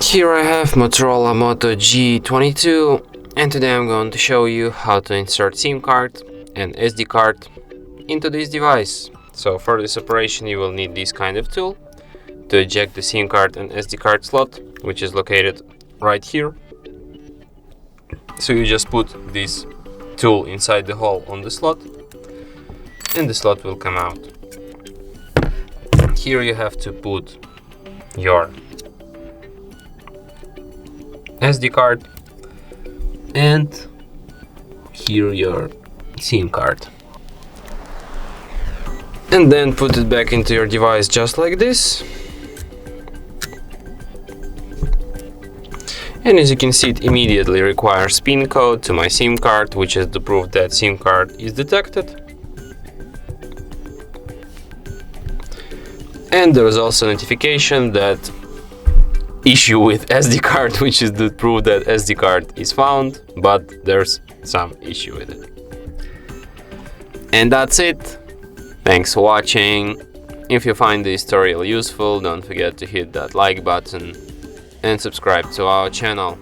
Here I have Motorola Moto G22, and today I'm going to show you how to insert SIM card and SD card into this device. So for this operation you will need this kind of tool to eject the SIM card and SD card slot, which is located right here. So you just put this tool inside the hole on the slot and the slot will come out. Here you have to put your SD card and here your SIM card, and then put it back into your device just like this. And as you can see, it immediately requires PIN code to my SIM card, which is the proof that SIM card is detected. And there is also a notification that issue with SD card, which is the proof that SD card is found, but there's some issue with it. And that's it. Thanks for watching. If you find this tutorial useful, don't forget to hit that like button and subscribe to our channel.